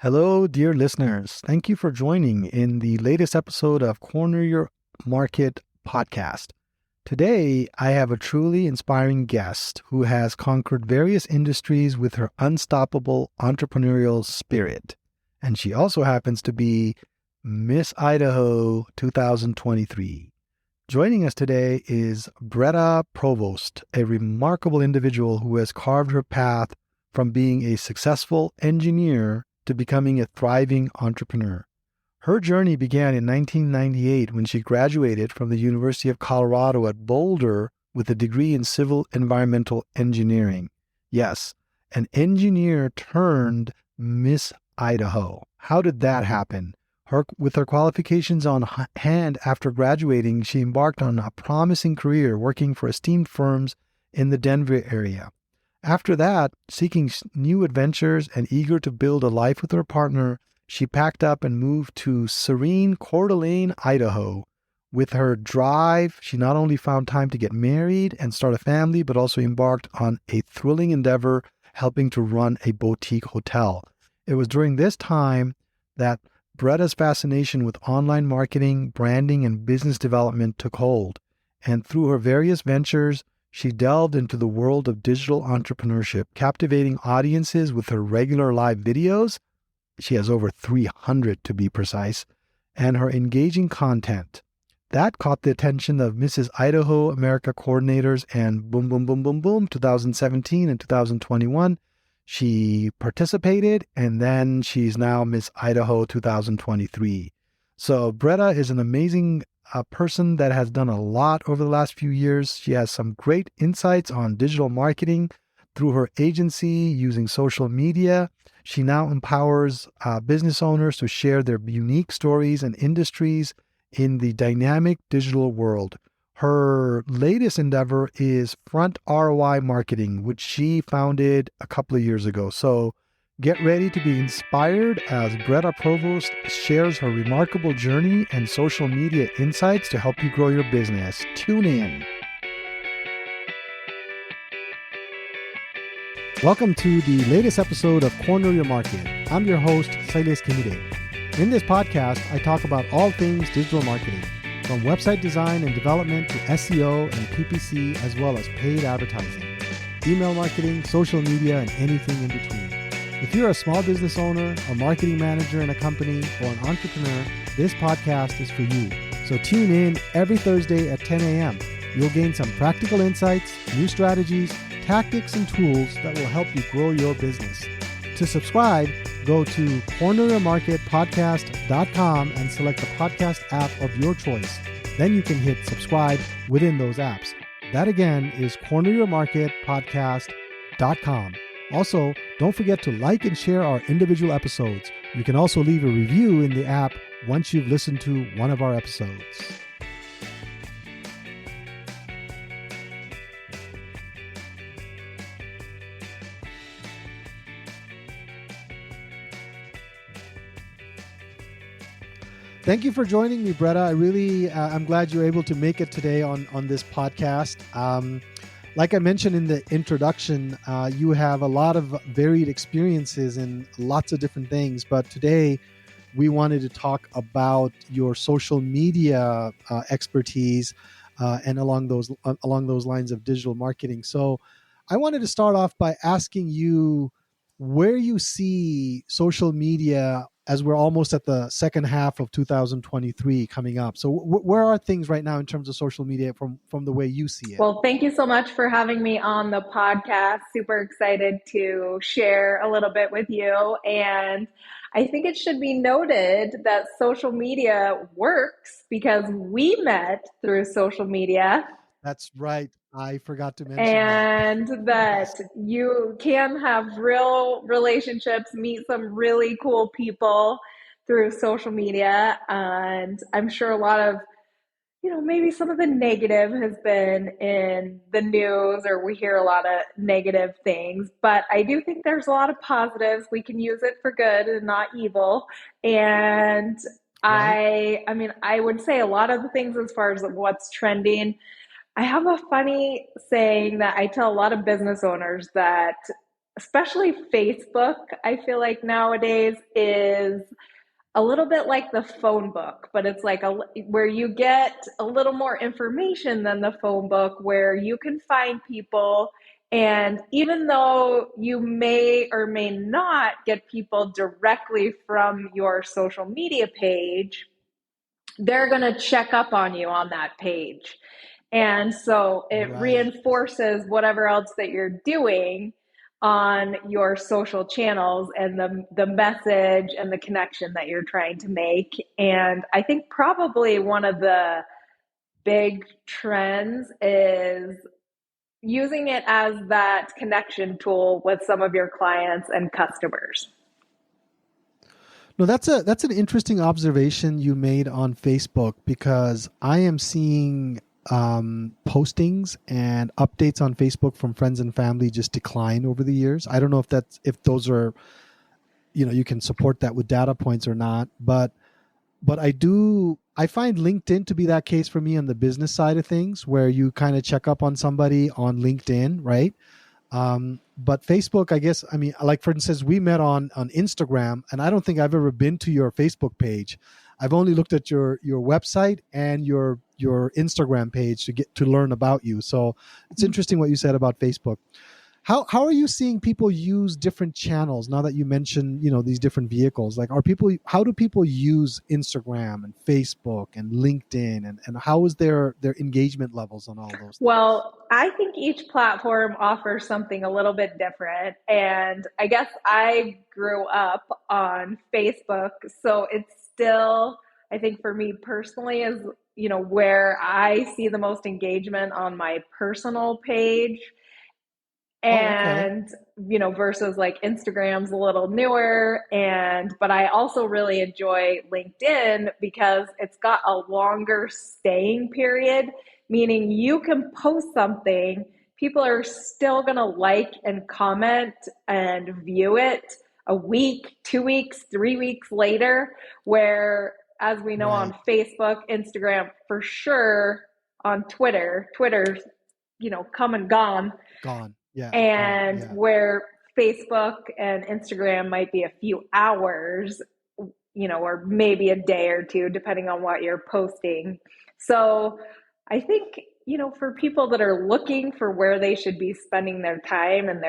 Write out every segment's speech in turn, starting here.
Hello, dear listeners. Thank you for joining in the latest episode of Corner Your Market podcast. Today, I have a truly inspiring guest who has conquered various industries with her unstoppable entrepreneurial spirit. And she also happens to be Miss Idaho 2023. Joining us today is Bretta Provost, a remarkable individual who has carved her path from being a successful engineer to becoming a thriving entrepreneur. Her journey began in 1998 when she graduated from the University of Colorado at Boulder with a degree in civil environmental engineering. Yes, an engineer turned Miss Idaho. How did that happen? With her qualifications on hand after graduating, she embarked on a promising career working for esteemed firms in the Denver area. After that, seeking new adventures and eager to build a life with her partner, she packed up and moved to serene Coeur d'Alene, Idaho. With her drive, she not only found time to get married and start a family, but also embarked on a thrilling endeavor, helping to run a boutique hotel. It was during this time that Bretta's fascination with online marketing, branding, and business development took hold. And through her various ventures, she delved into the world of digital entrepreneurship, captivating audiences with her regular live videos. She has over 300 to be precise, and her engaging content. That caught the attention of Mrs. Idaho America coordinators, and boom, boom, boom, boom, boom, 2017 and 2021. She participated, and then she's now Miss Idaho 2023. So Bretta is an amazing person that has done a lot over the last few years. She has some great insights on digital marketing through her agency using social media. She now empowers business owners to share their unique stories and industries in the dynamic digital world. Her latest endeavor is Front ROI Marketing, which she founded a couple of years ago. So get ready to be inspired as Bretta Provost shares her remarkable journey and social media insights to help you grow your business. Tune in. Welcome to the latest episode of Corner Your Market. I'm your host, Silas Kimide. In this podcast, I talk about all things digital marketing, from website design and development to SEO and PPC, as well as paid advertising, email marketing, social media, and anything in between. If you're a small business owner, a marketing manager in a company, or an entrepreneur, this podcast is for you. So tune in every Thursday at 10 a.m. You'll gain some practical insights, new strategies, tactics, and tools that will help you grow your business. To subscribe, go to corneryourmarketpodcast.com and select the podcast app of your choice. Then you can hit subscribe within those apps. That again is corneryourmarketpodcast.com. Also, don't forget to like and share our individual episodes. You can also leave a review in the app once you've listened to one of our episodes. Thank you for joining me, Bretta. I really, I'm glad you're able to make it today on this podcast. Like I mentioned in the introduction, you have a lot of varied experiences in lots of different things. But today, we wanted to talk about your social media expertise and along those lines of digital marketing. So, I wanted to start off by asking you where you see social media as we're almost at the second half of 2023 coming up. So where are things right now in terms of social media from the way you see it? Well, thank you so much for having me on the podcast. Super excited to share a little bit with you. And I think it should be noted that social media works because we met through social media. That's right. I forgot to mention and that. that you can have real relationships, meet some really cool people through social media. And I'm sure a lot of, maybe some of the negative has been in the news, or we hear a lot of negative things, but I do think there's a lot of positives. We can use it for good and not evil. And Right. I would say a lot of the things as far as what's trending. I have a funny saying that I tell a lot of business owners that especially Facebook, I feel like nowadays is a little bit like the phone book, but it's like where you get a little more information than the phone book, where you can find people. And even though you may or may not get people directly from your social media page, they're going to check up on you on that page. And so it Right. reinforces whatever else that you're doing on your social channels and the message and the connection that you're trying to make. And I think probably one of the big trends is using it as that connection tool with some of your clients and customers. No, that's an interesting observation you made on Facebook, because I am seeing postings and updates on Facebook from friends and family just decline over the years. I don't know if those are, you can support that with data points or not, but I find LinkedIn to be that case for me on the business side of things, where you kind of check up on somebody on LinkedIn, right? But Facebook, I guess, I mean, like for instance, we met on Instagram, and I don't think I've ever been to your Facebook page. I've only looked at your website and your Instagram page to learn about you. So it's interesting what you said about Facebook. How are you seeing people use different channels now that you mentioned, these different vehicles? Like, how do people use Instagram and Facebook and LinkedIn, and how is their engagement levels on all those things? Well, I think each platform offers something a little bit different. And I guess I grew up on Facebook. So it's still, I think for me personally, is, where I see the most engagement on my personal page. Oh, okay. And versus like Instagram's a little newer. And but I also really enjoy LinkedIn because it's got a longer staying period, meaning you can post something, people are still going to like and comment and view it a week, 2 weeks, 3 weeks later. Where, as we know, on Right. Facebook, Instagram, for sure, on Twitter's come and gone. Gone. Yeah. Gone. And Yeah. where Facebook and Instagram might be a few hours, or maybe a day or two, depending on what you're posting. So I think, for people that are looking for where they should be spending their time and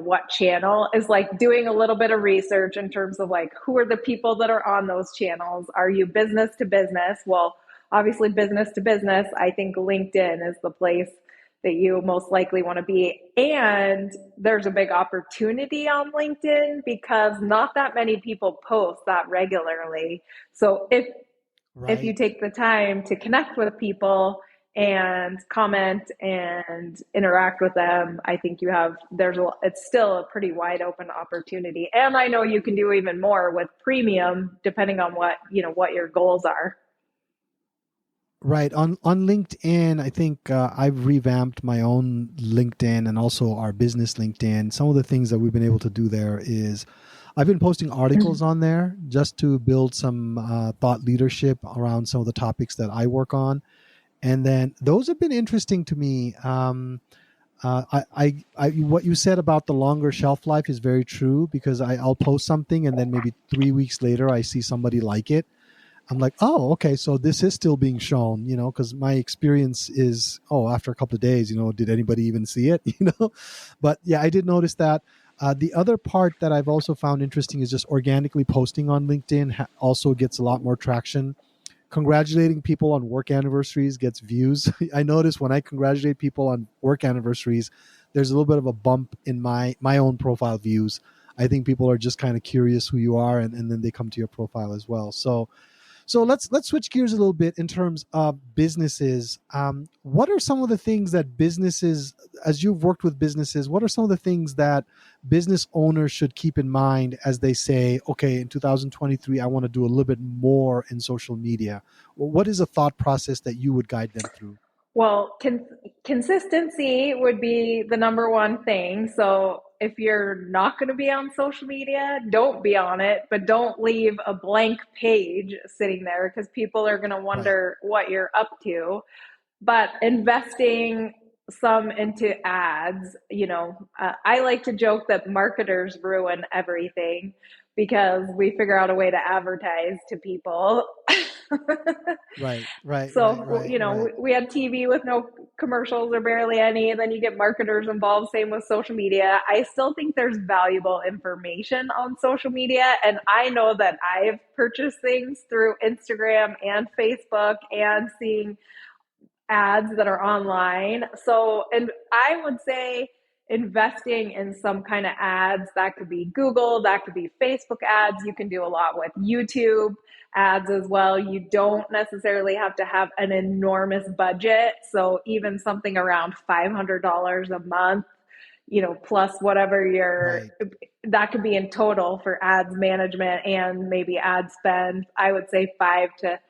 what channel, is like doing a little bit of research in terms of like, who are the people that are on those channels? Are you business to business? Well, obviously business to business, I think LinkedIn is the place that you most likely want to be. And there's a big opportunity on LinkedIn because not that many people post that regularly. So if you Right. take the time to connect with people and comment and interact with them, I think it's still a pretty wide open opportunity. And I know you can do even more with premium depending on what your goals are. Right. On LinkedIn, I think I've revamped my own LinkedIn and also our business LinkedIn. Some of the things that we've been able to do there is I've been posting articles on there just to build some thought leadership around some of the topics that I work on. And then those have been interesting to me. What you said about the longer shelf life is very true, because I'll post something and then maybe 3 weeks later I see somebody like it. I'm like, oh, okay, so this is still being shown, because my experience is, oh, after a couple of days, did anybody even see it, But yeah, I did notice that. The other part that I've also found interesting is just organically posting on LinkedIn also gets a lot more traction. Congratulating people on work anniversaries gets views. I notice when I congratulate people on work anniversaries, there's a little bit of a bump in my own profile views. I think people are just kind of curious who you are, and then they come to your profile as well. So let's switch gears a little bit in terms of businesses. What are some of the things that businesses, as you've worked with businesses, what are some of the things that business owners should keep in mind as they say, okay, in 2023, I want to do a little bit more in social media? What is a thought process that you would guide them through? Well, consistency would be the number one thing. So if you're not going to be on social media, don't be on it, but don't leave a blank page sitting there because people are going to Right. wonder what you're up to. But investing some into ads. I like to joke that marketers ruin everything because we figure out a way to advertise to people. Right, right, right, So, right, right, we had TV with no commercials or barely any, and then you get marketers involved. Same with social media. I still think there's valuable information on social media. And I know that I've purchased things through Instagram and Facebook and seeing ads that are online. So, and I would say investing in some kind of ads, that could be Google, that could be Facebook ads. You can do a lot with YouTube ads as well. You don't necessarily have to have an enormous budget. So even something around $500 a month, plus whatever right. that could be in total for ads management and maybe ad spend. I would say 5 to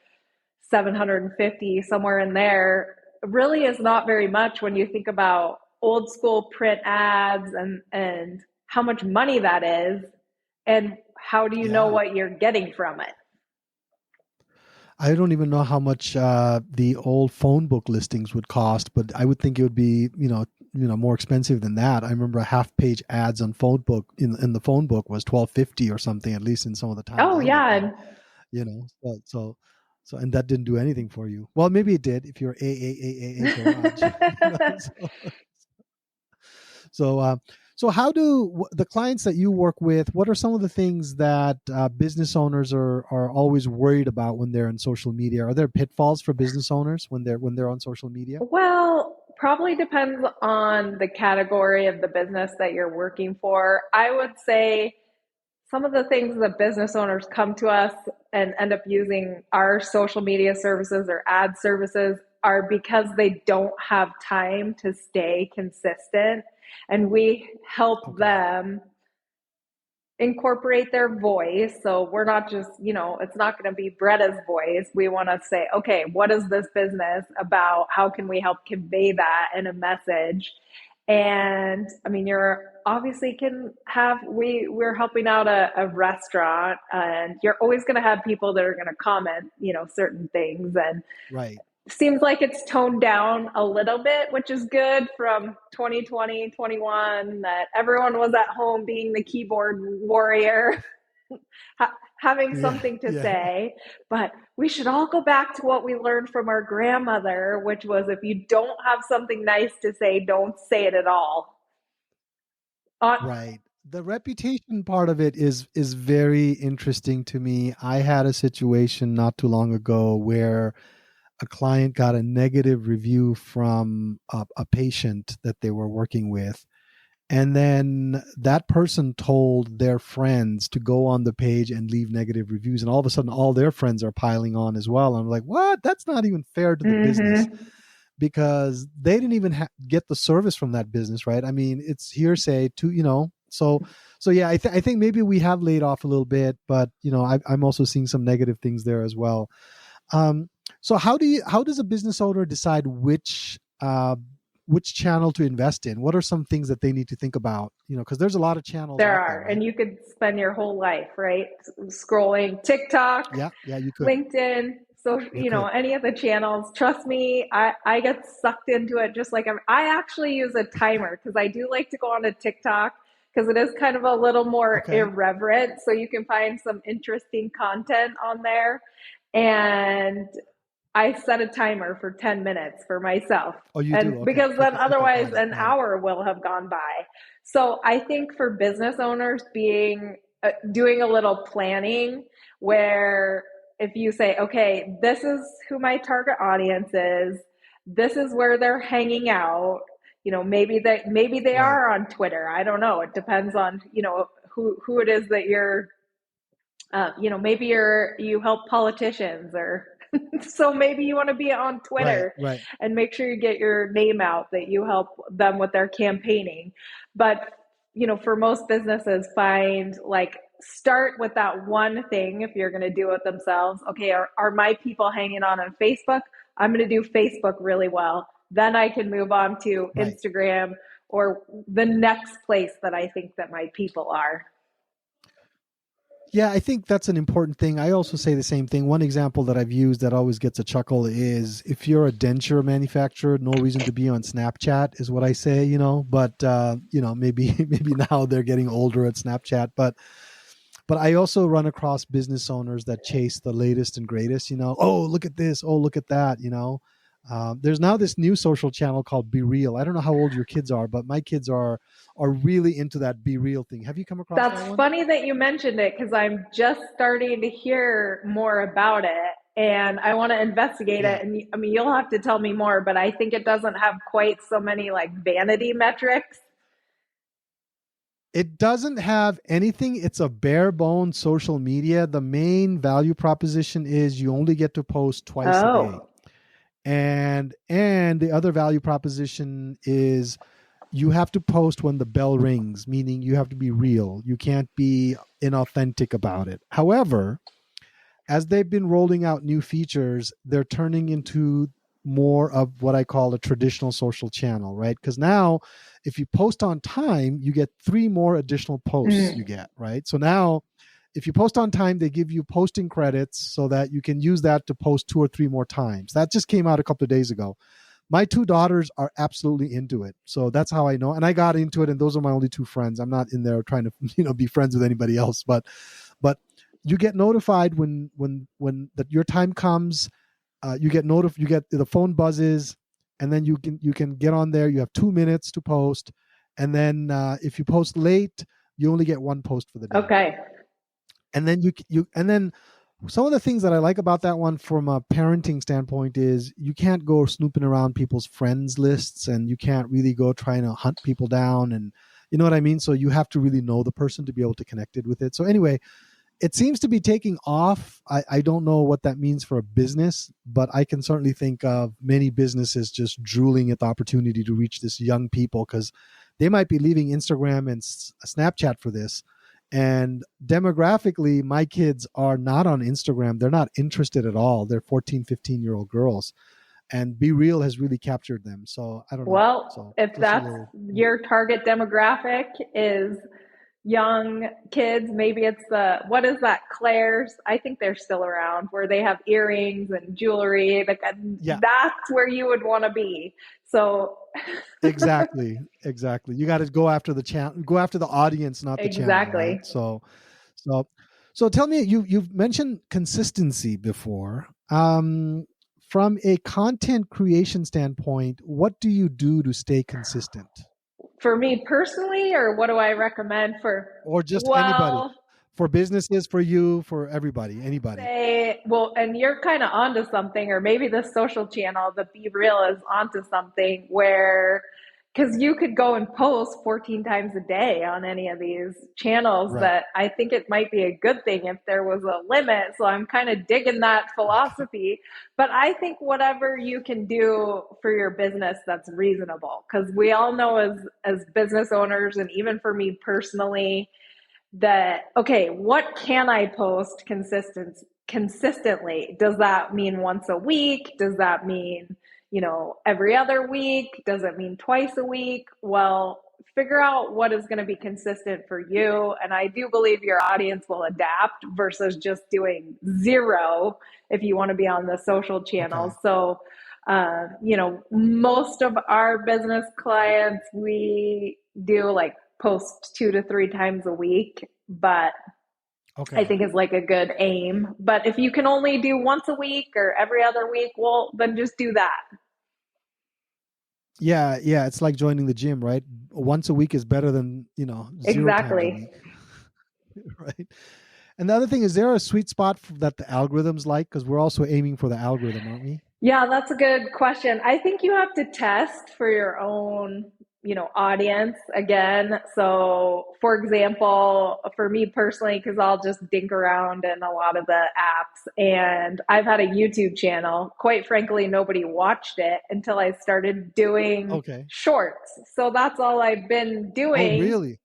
750, somewhere in there, really is not very much when you think about old school print ads and how much money that is, and how do you know Yeah. what you're getting from it. I don't even know how much the old phone book listings would cost, but I would think it would be, more expensive than that. I remember a half page ads on phone book in the phone book was 12.50 or something, at least in some of the towns Oh I lived yeah, in. and So and that didn't do anything for you. Well, maybe it did if you're a garage, So, so how do the clients that you work with? What are some of the things that business owners are always worried about when they're on social media? Are there pitfalls for business owners when they're on social media? well, probably depends on the category of the business that you're working for. I would say some of the things that business owners come to us and end up using our social media services or ad services are because they don't have time to stay consistent. And we help Okay, them incorporate their voice. So we're not just, it's not going to be Bretta's voice. We want to say, okay, what is this business about? How can we help convey that in a message? And I mean, you're obviously can have, we're helping out a restaurant, and you're always going to have people that are going to comment, certain things. And right. seems like it's toned down a little bit, which is good from 2020, 21, that everyone was at home being the keyboard warrior, having Yeah, something to yeah, say. But we should all go back to what we learned from our grandmother, which was if you don't have something nice to say, don't say it at all. Uh, right. The reputation part of it is very interesting to me. I had a situation not too long ago where a client got a negative review from a patient that they were working with. And then that person told their friends to go on the page and leave negative reviews. And all of a sudden, all their friends are piling on as well. I'm like, what? That's not even fair to the business mm-hmm. because they didn't even get the service from that business, right? I mean, it's hearsay to, so yeah, I think maybe we have laid off a little bit, but, I'm also seeing some negative things there as well. Um, so how does a business owner decide which channel to invest in? What are some things that they need to think about? Because there's a lot of channels There out there, are, right? and you could spend your whole life, right, scrolling TikTok, Yeah, yeah, you could. LinkedIn, so You could. any of the channels. Trust me, I get sucked into it just like I actually use a timer because I do like to go on a TikTok because it is kind of a little more Okay. irreverent, so you can find some interesting content on there. And I set a timer for 10 minutes for myself. Oh, you And do. Okay. because then Okay. Okay. otherwise Got it. an Got it. hour will have gone by. So I think for business owners being doing a little planning where if you say, okay, this is who my target audience is, this is where they're hanging out, maybe they Right. are on Twitter. I don't know. It depends on, who it is that you're maybe you help politicians or so maybe you want to be on Right. Twitter Right. and make sure you get your name out that you help them with their campaigning. But, for most businesses, find like start with that one thing if you're going to do it themselves. Okay, are my people hanging on Facebook? I'm going to do Facebook really well. Then I can move on to Right. Instagram or the next place that I think that my people are. Yeah, I think that's an important thing. I also say the same thing. One example that I've used that always gets a chuckle is if you're a denture manufacturer, no reason to be on Snapchat is what I say, but maybe maybe now they're getting older at Snapchat, but I also run across business owners that chase the latest and greatest, oh, look at this, oh, look at that, there's now this new social channel called Be Real. I don't know how old your kids are, but my kids are really into that Be Real thing. Have you come across That's that one? funny that you mentioned it because I'm just starting to hear more about it and I want to investigate Yeah. it. And I mean, you'll have to tell me more, but I think it doesn't have quite so many like vanity metrics. It doesn't have anything. It's a bare bones social media. The main value proposition is you only get to post twice a day. Oh, And the other value proposition is you have to post when the bell rings, meaning you have to be real. You can't be inauthentic about it. However, as they've been rolling out new features, they're turning into more of what I call a traditional social channel, right? Because now, if you post on time, you get three more additional posts you mm, get, right? So now, if you post on time, they give you posting credits so that you can use that to post two or three more times. That just came out a couple of days ago. My two daughters are absolutely into it. So that's how I know. And I got into it, and those are my only two friends. I'm not in there trying to, be friends with anybody else, but you get notified when that your time comes. You get you get the phone buzzes, and then you can get on there. You have 2 minutes to post, and then if you post late, you only get one post for the day. okay. And then and then some of the things that I like about that one from a parenting standpoint is you can't go snooping around people's friends lists, and you can't really go trying to hunt people down, and you know what I mean. So you have to really know the person to be able to connect it with it. So anyway, it seems to be taking off. I don't know what that means for a business, but I can certainly think of many businesses just drooling at the opportunity to reach this young people because they might be leaving Instagram and Snapchat for this. And demographically, my kids are not on Instagram. They're not interested at all. They're 14, 15-year-old girls. And Be Real has really captured them. So I don't know. Well, So if just a that's little. your target demographic is young kids, maybe it's the, what is that, Claire's? I think they're still around where they have earrings and jewelry. Like Yeah, that's where you would want to be. So exactly. You got to go after the channel, go after the audience, not the channel, right? exactly. So, so tell me, you've mentioned consistency before. From a content creation standpoint, what do you do to stay consistent, For me personally, or what do I recommend for, or just anybody, well, for businesses, for you, for everybody, I would anybody? say, well, and you're kind of onto something, or maybe the social channel, the Be Real is onto something where, because you could go and post 14 times a day on any of these channels, Right. that I think it might be a good thing if there was a limit. So I'm kind of digging that Okay. philosophy. But I think whatever you can do for your business that's reasonable, because we all know as business owners, and even for me personally, that okay, what can I post consistently? Does that mean once a week? Does that mean, every other week? Does it mean twice a week? Well, figure out what is going to be consistent for you, and I do believe your audience will adapt versus just doing zero if you want to be on the social channels. Okay. So most of our business clients, we do like post 2 to 3 times a week, but I Okay. think is like a good aim. But if you can only do once a week or every other week, well, then just do that. Yeah, yeah. It's like joining the gym, right? Once a week is better than, 0 times a Exactly. week, right? And the other thing is, there a sweet spot that the algorithms like? Because we're also aiming for the algorithm, aren't we? Yeah, that's a good question. I think you have to test for your own, audience again. So, for example, for me personally, because I'll just dink around in a lot of the apps, and I've had a YouTube channel. Quite frankly, nobody watched it until I started doing Okay. shorts. So that's all I've been Oh, doing really?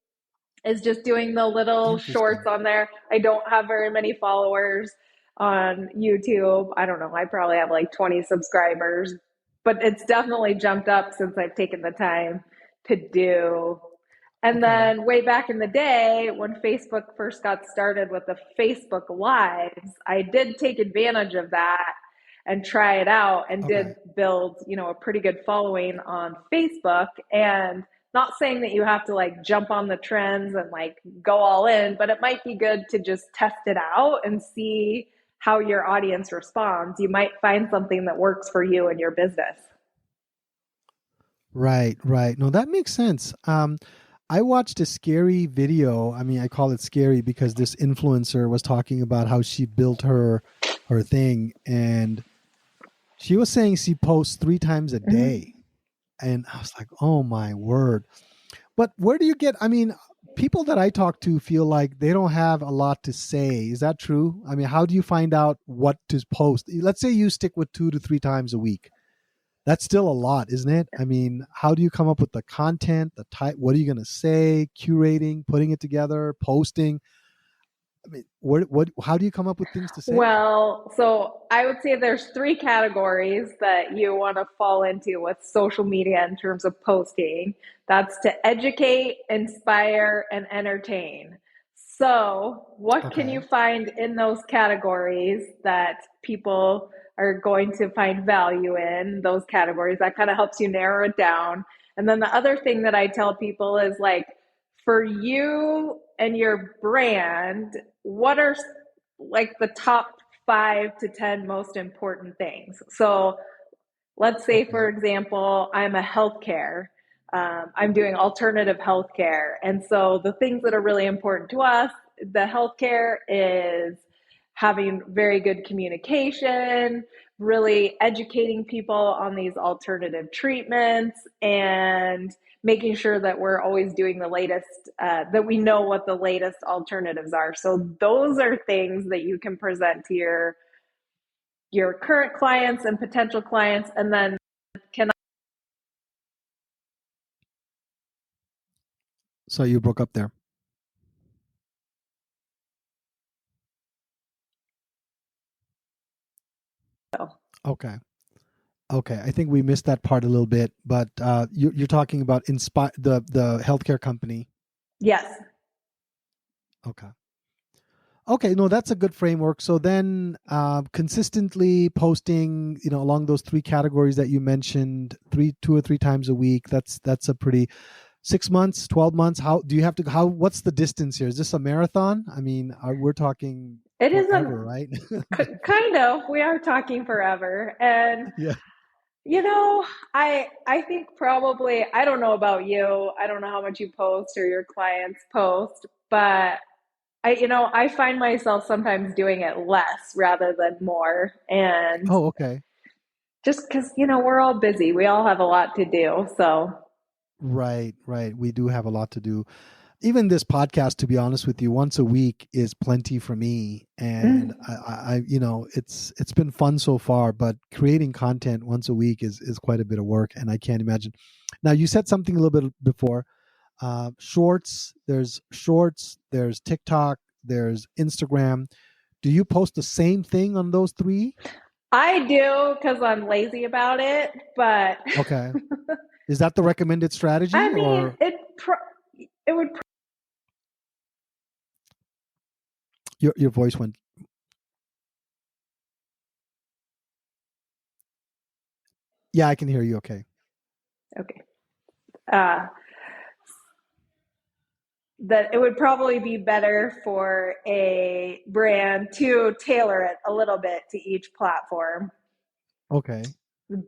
is just doing the little shorts Interesting. on there. I don't have very many followers on YouTube. I don't know. I probably have like 20 subscribers, but it's definitely jumped up since I've taken the time to do And Okay. then way back in the day, when Facebook first got started with the Facebook Lives, I did take advantage of that and try it out and Okay. did build, a pretty good following on Facebook. And not saying that you have to like jump on the trends and like go all in, but it might be good to just test it out and see how your audience responds. You might find something that works for you and your business. Right, right. No, that makes sense. I watched a scary video. I mean, I call it scary because this influencer was talking about how she built her thing, and she was saying she posts 3 times a day. Mm-hmm. And I was like, "Oh my word." But where do you get, I mean, people that I talk to feel like they don't have a lot to say. Is that true? I mean, how do you find out what to post? Let's say you stick with 2 to 3 times a week. That's still a lot, isn't it? I mean, how do you come up with the content, the type? What are you going to say? Curating, putting it together, posting. I mean, what? How do you come up with things to say? Well, so I would say there's three categories that you want to fall into with social media in terms of posting. That's to educate, inspire, and entertain. So, what can Okay, you find in those categories that people are going to find value in those categories? That kind of helps you narrow it down. And then the other thing that I tell people is like, for you and your brand, what are like the top 5 to 10 most important things? So let's say, for okay, example, I'm a healthcare. I'm doing alternative healthcare. And so the things that are really important to us, the healthcare is having very good communication, really educating people on these alternative treatments, and making sure that we're always doing the latest, that we know what the latest alternatives are. So those are things that you can present to your current clients and potential clients, and then can so you broke up there. I. Okay, okay. I think we missed that part a little bit, but you're talking about inspire the healthcare company. Yes. Okay. Okay, no, that's a good framework. So then, consistently posting, along those 3 categories that you mentioned, 2 or 3 times a week. That's a pretty 6 months, 12 months. How do you have to? How? What's the distance here? Is this a marathon? I mean, we're talking It isn't. forever, right? Kind of. We are talking forever. And Yeah. you know, I think probably, I don't know about you. I don't know how much you post or your clients post, but I find myself sometimes doing it less rather than more. And Oh, okay. just because, we're all busy. We all have a lot to do. So, Right, right. We do have a lot to do. Even this podcast, to be honest with you, once a week is plenty for me. And mm, it's been fun so far, but creating content once a week is quite a bit of work, and I can't imagine. Now, you said something a little bit before. Shorts, there's TikTok, there's Instagram. Do you post the same thing on those three? I do because I'm lazy about it, but Okay. Is that the recommended I strategy, mean, or it would. your voice went? Yeah, I can hear you. Okay. Okay. Uh, that it would probably be better for a brand to tailor it a little bit to each platform Okay.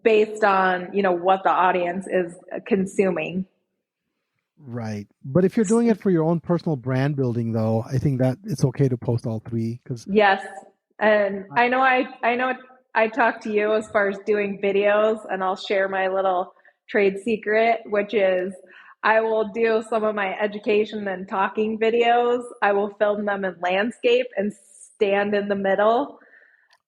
based on what the audience is consuming. Right. But if you're doing it for your own personal brand building, though, I think that it's okay to post all three because. Yes, and I know I talk to you as far as doing videos, and I'll share my little trade secret, which is I will do some of my education and talking videos. I will film them in landscape and stand in the middle,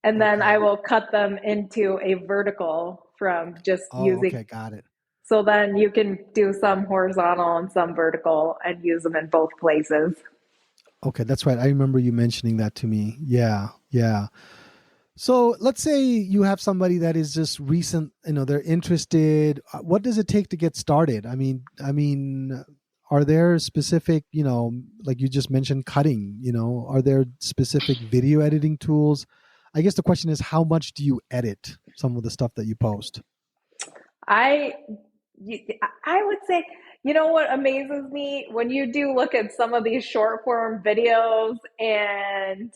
and then I Okay. will cut them into a vertical from just Oh, using. okay. Got it. So then you can do some horizontal and some vertical and use them in both places. Okay. That's right. I remember you mentioning that to me. Yeah. Yeah. So let's say you have somebody that is just recent, they're interested. What does it take to get started? I mean, are there specific, like you just mentioned cutting, are there specific video editing tools? I guess the question is, how much do you edit some of the stuff that you post? I I would say, you know what amazes me when you do look at some of these short form videos and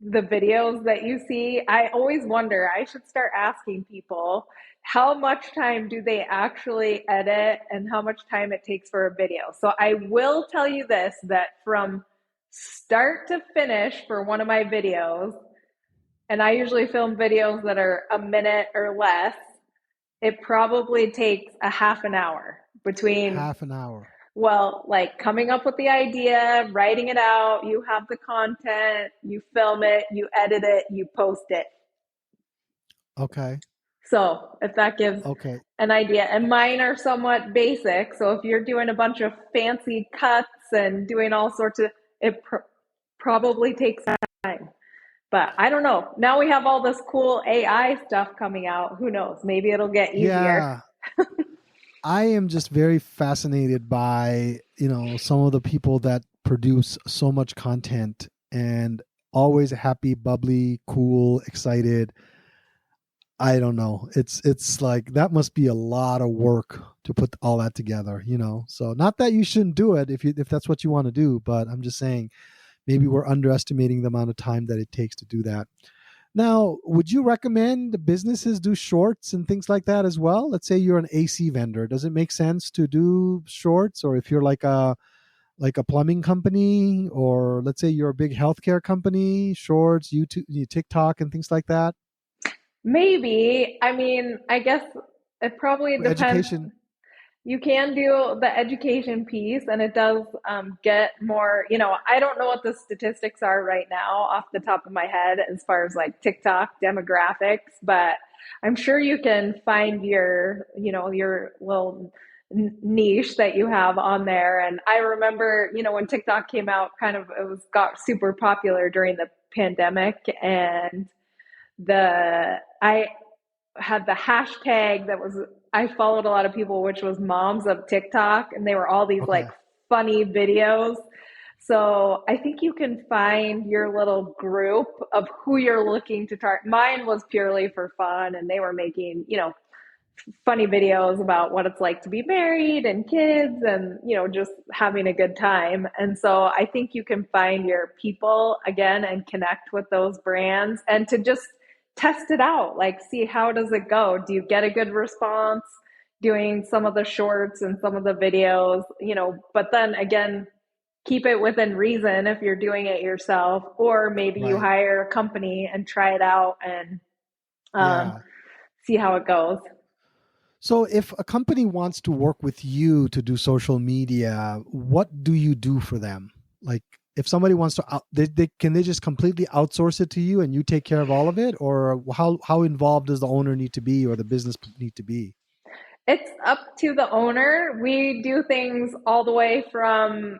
the videos that you see, I always wonder, I should start asking people how much time do they actually edit and how much time it takes for a video. So I will tell you this, that from start to finish for one of my videos, and I usually film videos that are a minute or less, it probably takes a half an hour between, Half an hour. well, like coming up with the idea, writing it out, you have the content, you film it, you edit it, you post it. Okay. So if that gives Okay. an idea, and mine are somewhat basic. So if you're doing a bunch of fancy cuts and doing all sorts of, it probably takes time. But I don't know. Now we have all this cool AI stuff coming out. Who knows? Maybe it'll get easier. Yeah. I am just very fascinated by, some of the people that produce so much content and always happy, bubbly, cool, excited. I don't know. It's like that must be a lot of work to put all that together, So not that you shouldn't do it if that's what you want to do, but I'm just saying maybe we're underestimating the amount of time that it takes to do that. Now, would you recommend businesses do shorts and things like that as well? Let's say you're an AC vendor. Does it make sense to do shorts? Or if you're like a plumbing company, or let's say you're a big healthcare company, shorts, YouTube, TikTok, and things like that? Maybe. I mean, I guess it probably For depends. education. You can do the education piece, and it does get more. I don't know what the statistics are right now off the top of my head as far as like TikTok demographics, but I'm sure you can find your little niche that you have on there. And I remember, when TikTok came out, kind of it was got super popular during the pandemic, and the I had the hashtag that was, I followed a lot of people, which was moms of TikTok, and they were all these like Okay. funny videos. So I think you can find your little group of who you're looking to target. Mine was purely for fun, and they were making, funny videos about what it's like to be married and kids and, just having a good time. And so I think you can find your people again and connect with those brands and to just test it out, like see how does it go? Do you get a good response doing some of the shorts and some of the videos, but then again, keep it within reason if you're doing it yourself, or maybe you Right. hire a company and try it out and um, Yeah. see how it goes. So if a company wants to work with you to do social media, what do you do for them? Like if somebody wants to can they just completely outsource it to you and you take care of all of it, or how involved does the owner need to be or the business need to be? It's up to the owner. We do things all the way from,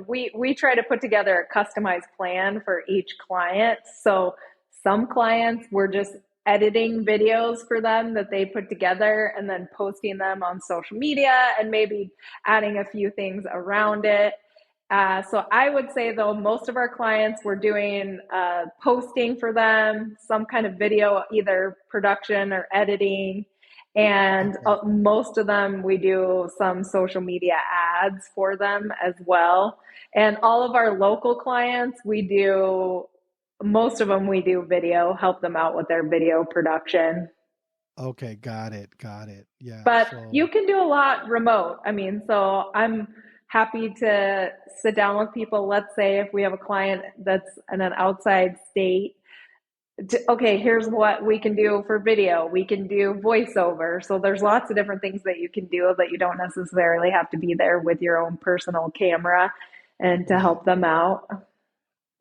we try to put together a customized plan for each client. So some clients we're just editing videos for them that they put together and then posting them on social media and maybe adding a few things around it. So I would say though, most of our clients we're doing posting for them, some kind of video, either production or editing, and Okay. most of them, we do some social media ads for them as well. And all of our local clients, most of them, we do video, help them out with their video production. Okay, got it. Got it. Yeah. But you So can do a lot remote. I mean, so I'm happy to sit down with people. Let's say if we have a client that's in an outside state, okay, here's what we can do for video. We can do voiceover. So there's lots of different things that you can do that you don't necessarily have to be there with your own personal camera and to right. help them out.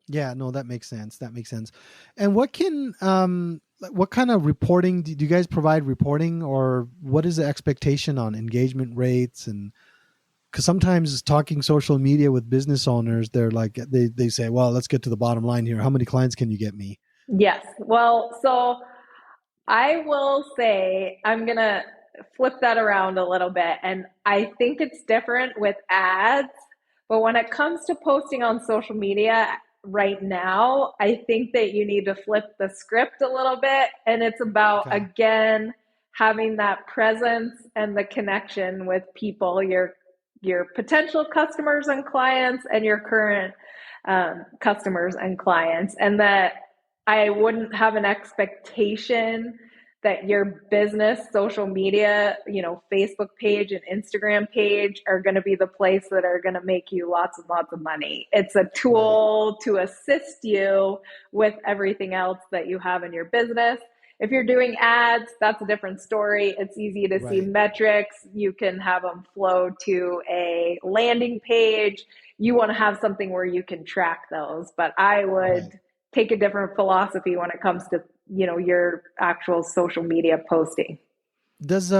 Yeah, no, that makes sense. That makes sense. And what kind of reporting do you guys provide reporting, or what is the expectation on engagement rates? And because sometimes talking social media with business owners, they're like they say, well, let's get to the bottom line here. How many clients can you get me? Yes. Well, so I will say I'm gonna. flip that around a little bit. And I think it's different with ads. But when it comes to posting on social media right now, I think that you need to flip the script a little bit. And it's about, Okay. again, having that presence and the connection with people, your potential customers and clients and your current customers and clients. And that I wouldn't have an expectation that your business social media, Facebook page and Instagram page are going to be the place that are going to make you lots and lots of money. It's a Right. tool to assist you with everything else that you have in your business. If you're doing ads, that's a different story. It's easy to see Right. metrics. You can have them flow to a landing page. You want to have something where you can track those. But I would Right. take a different philosophy when it comes to your actual social media posting. Does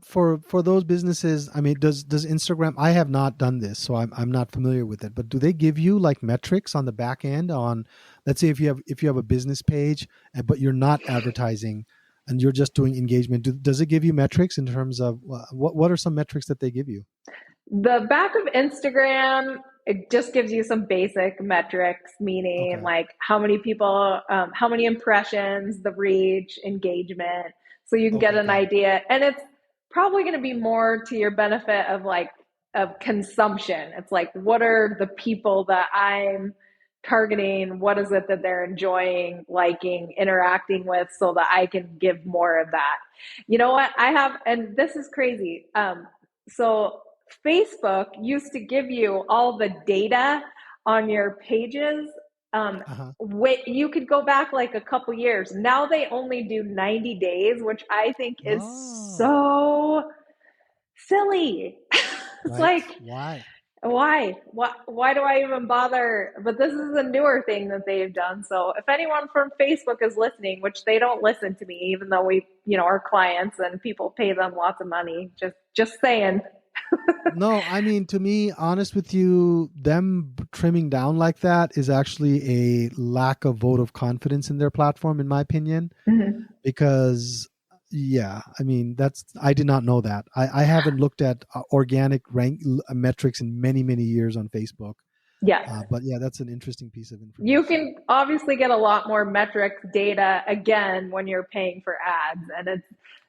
for those businesses, I mean, does Instagram? I have not done this, so I'm not familiar with it. But do they give you like metrics on the back end on, let's say if you have a business page, but you're not advertising, and you're just doing engagement? Does it give you metrics in terms of what are some metrics that they give you? The back of Instagram, it just gives you some basic metrics, meaning Okay. like how many people, how many impressions, the reach, engagement. So you can get Okay. an Got it. idea. And it's probably going to be more to your benefit of consumption. It's like, what are the people that I'm targeting? What is it that they're enjoying, liking, interacting with so that I can give more of that? You know what? I have, and this is crazy. So Facebook used to give you all the data on your pages. Uh huh. You could go back like a couple years. Now they only do 90 days, which I think is Oh, so silly. It's right. like, Why? why do I even bother? But this is a newer thing that they've done. So if anyone from Facebook is listening, which they don't listen to me, even though we, are clients and people pay them lots of money, just saying. No, I mean, to me, honest with you, them trimming down like that is actually a lack of vote of confidence in their platform, in my opinion. Mhm. Because, yeah, I mean, I did not know that. I haven't looked at organic metrics in many, many years on Facebook. Yes. But yeah, that's an interesting piece of You information. can obviously get a lot more metrics data again when you're paying for ads. And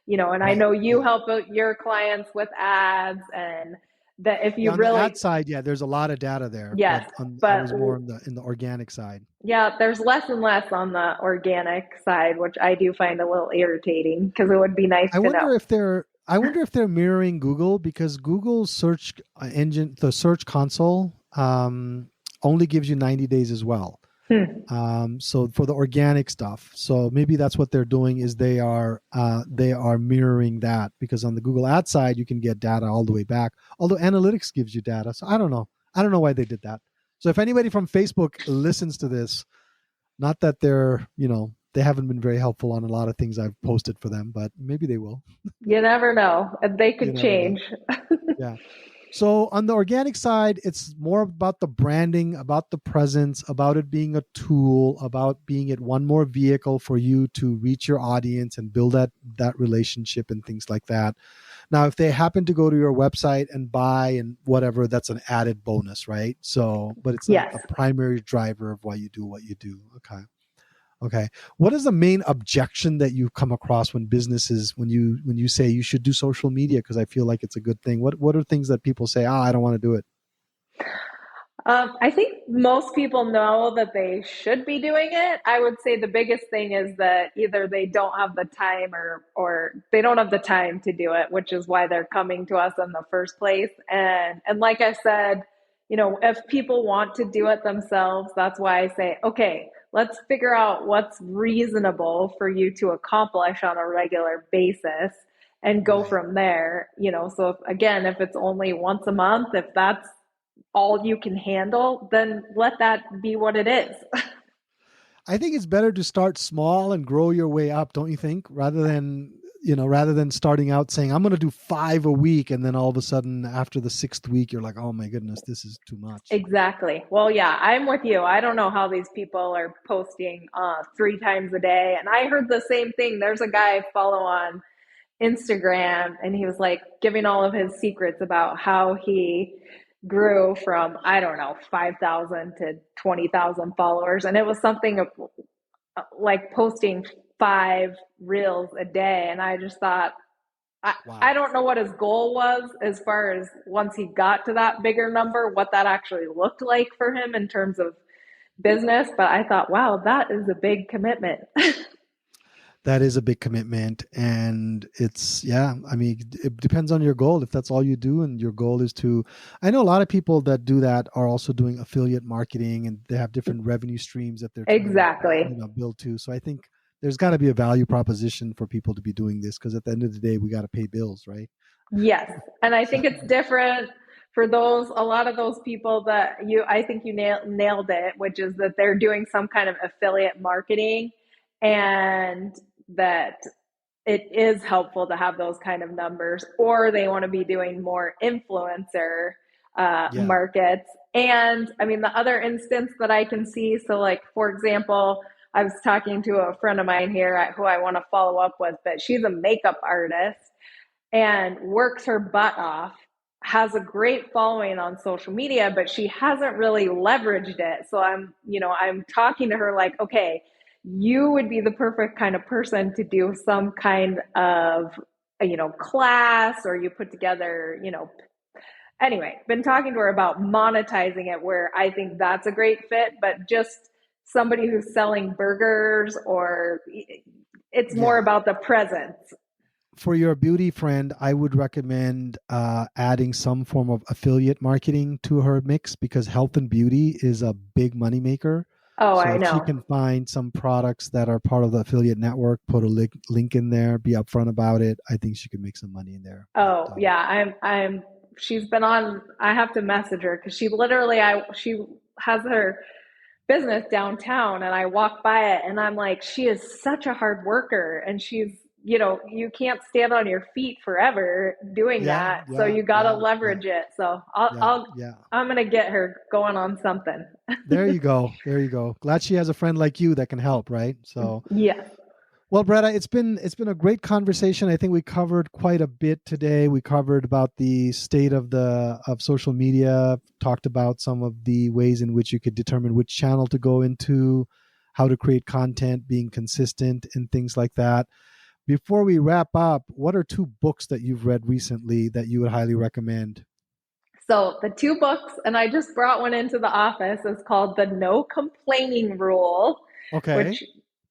and I Right. know you Yeah. help out your clients with ads and that if you Yeah. On the really, ad side, yeah, there's a lot of data there, but yes, I but was more in the organic side. yeah, there's less and less on the organic side, which I do find a little irritating because it would be nice I to know. wonder if they're mirroring Google, because Google's search engine, the search console, only gives you 90 days as well. Hmm. So for the organic stuff, so maybe that's what they're doing, is they are mirroring that, because on the Google ad side you can get data all the way back. Although analytics gives you data, so I don't know why they did that. So if anybody from Facebook listens to this, not that they haven't been very helpful on a lot of things I've posted for them, but maybe they will. You never know. They You could never know. change. Yeah. So on the organic side, it's more about the branding, about the presence, about it being a tool, about being it one more vehicle for you to reach your audience and build that relationship and things like that. Now, if they happen to go to your website and buy and whatever, that's an added bonus, right? So, but it's not Yes. a primary driver of why you do what you do. Okay. Okay. What is the main objection that you come across when businesses, when you say you should do social media because I feel like it's a good thing? What are things that people say, I don't want to do it? I think most people know that they should be doing it. I would say the biggest thing is that either they don't have the time or they don't have the time to do it, which is why they're coming to us in the first place. And like I said, if people want to do it themselves, that's why I say, okay, let's figure out what's reasonable for you to accomplish on a regular basis and go Right. from there. So if it's only once a month, if that's all you can handle, then let that be what it is. I think it's better to start small and grow your way up, don't you think? Rather than starting out saying, I'm going to do 5 a week. And then all of a sudden after the 6th week, you're like, oh my goodness, this is too much. Exactly. Well, yeah, I'm with you. I don't know how these people are posting 3 times a day. And I heard the same thing. There's a guy I follow on Instagram, and he was like giving all of his secrets about how he grew from, I don't know, 5,000 to 20,000 followers. And it was something of like posting 5 reels a day. And I just thought, I Wow. don't know what his goal was as far as once he got to that bigger number, what that actually looked like for him in terms of business. But I thought, wow, that is a big commitment. That is a big commitment. And it's, yeah, I mean, it depends on your goal. If that's all you do and your goal is to, I know a lot of people that do that are also doing affiliate marketing and they have different revenue streams that they're trying to, Exactly. build to. So I think there's got to be a value proposition for people to be doing this because at the end of the day, we got to pay bills, right? Yes. And I So, think it's different for a lot of those people that I think you nailed it, which is that they're doing some kind of affiliate marketing, and that it is helpful to have those kind of numbers, or they want to be doing more influencer yeah. markets. And I mean, the other instance that I can see, so like, for example, I was talking to a friend of mine here who I want to follow up with, but she's a makeup artist and works her butt off, has a great following on social media, but she hasn't really leveraged it. So I'm talking to her like, okay, you would be the perfect kind of person to do some kind of, class, or you put together, anyway, been talking to her about monetizing it, where I think that's a great fit, but just somebody who's selling burgers, or it's more Yeah. about the presence. For your beauty friend, I would recommend adding some form of affiliate marketing to her mix because health and beauty is a big moneymaker. Oh, So I if she know. can find some products that are part of the affiliate network, put a link in there, be upfront about it, I think she could make some money in there. But Oh, yeah, she's been on, I have to message her because she has her business downtown, and I walk by it and I'm like, she is such a hard worker, and you can't stand on your feet forever doing yeah, that. So yeah, you got to yeah, yeah, leverage it. So yeah, yeah. I'm going to get her going on something. There you go. There you go. Glad she has a friend like you that can help, right? So Yes. well, Bretta, it's been a great conversation. I think we covered quite a bit today. We covered about the state of social media, talked about some of the ways in which you could determine which channel to go into, how to create content, being consistent, and things like that. Before we wrap up, what are 2 books that you've read recently that you would highly recommend? So the 2 books, and I just brought one into the office, is called The No Complaining Rule, Okay. which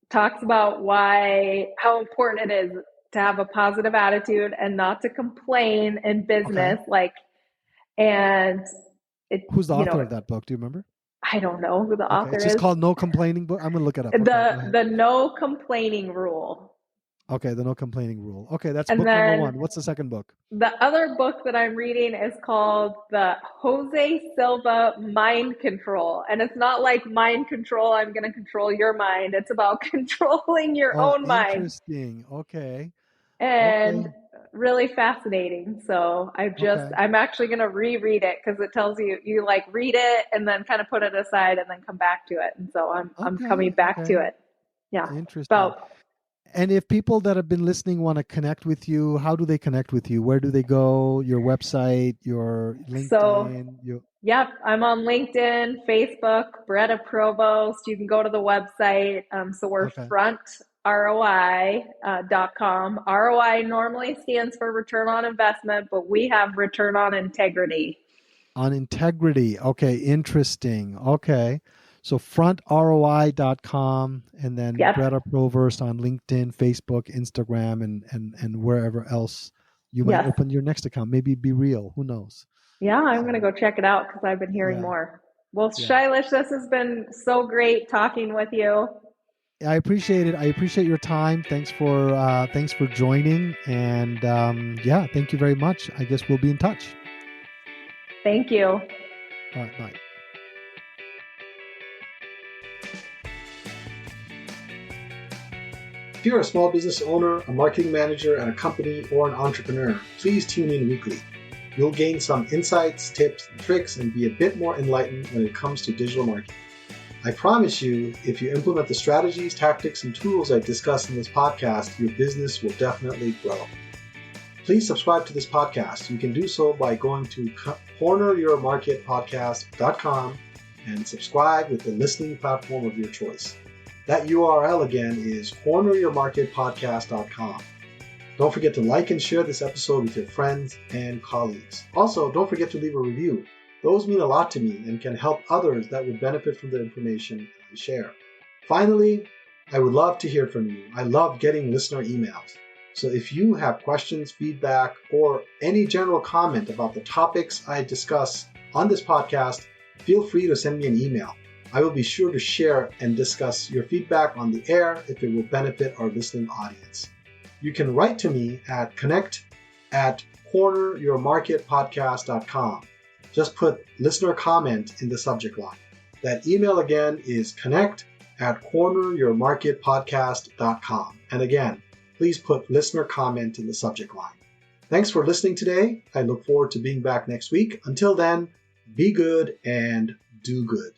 talks about how important it is to have a positive attitude and not to complain in Okay. business. Like, and it, Who's the author of that book? Do you remember? I don't know who the Okay. It's author just is. called No Complaining Book. I'm gonna look it up. Okay, go The ahead. the no complaining rule. Okay, the No Complaining Rule. Okay, that's And book number then 1. What's the second book? the other book that I'm reading is called The Jose Silva Mind Control. And it's not like mind control, I'm going to control your mind. It's about controlling your Oh, own mind. interesting. Okay. And Okay. really fascinating. So Okay. I'm actually going to reread it because it tells you like read it and then kind of put it aside and then come back to it. And so I'm Okay. coming back to Okay. it. Yeah. Interesting. About And if people that have been listening want to connect with you, how do they connect with you? Where do they go? Your website, your so LinkedIn, your Yep, I'm on LinkedIn, Facebook, Bretta Provost. You can go to the website. So we're okay. frontroi.com. ROI normally stands for return on investment, but we have return on integrity. On integrity. Okay, interesting. Okay. So frontroi.com and then Yep. Bretta Provost on LinkedIn, Facebook, Instagram, and wherever else you might Yes. open your next account. Maybe Be Real. Who knows? Yeah, I'm going to So go check it out because I've been hearing yeah, more. Well, yeah. Shailish, this has been so great talking with you. I appreciate it. I appreciate your time. Thanks for joining. And yeah, thank you very much. I guess we'll be in touch. Thank you. All right, bye. If you're a small business owner, a marketing manager at a company, or an entrepreneur, please tune in weekly. You'll gain some insights, tips, and tricks, and be a bit more enlightened when it comes to digital marketing. I promise you, if you implement the strategies, tactics, and tools I discuss in this podcast, your business will definitely grow. Please subscribe to this podcast. You can do so by going to corneryourmarketpodcast.com and subscribe with the listening platform of your choice. That URL again is corneryourmarketpodcast.com. Don't forget to like and share this episode with your friends and colleagues. Also, don't forget to leave a review. Those mean a lot to me and can help others that would benefit from the information I share. Finally, I would love to hear from you. I love getting listener emails. So if you have questions, feedback, or any general comment about the topics I discuss on this podcast, feel free to send me an email. I will be sure to share and discuss your feedback on the air if it will benefit our listening audience. You can write to me at connect@corneryourmarketpodcast.com. Just put listener comment in the subject line. That email again is connect@corneryourmarketpodcast.com. And again, please put listener comment in the subject line. Thanks for listening today. I look forward to being back next week. Until then, be good and do good.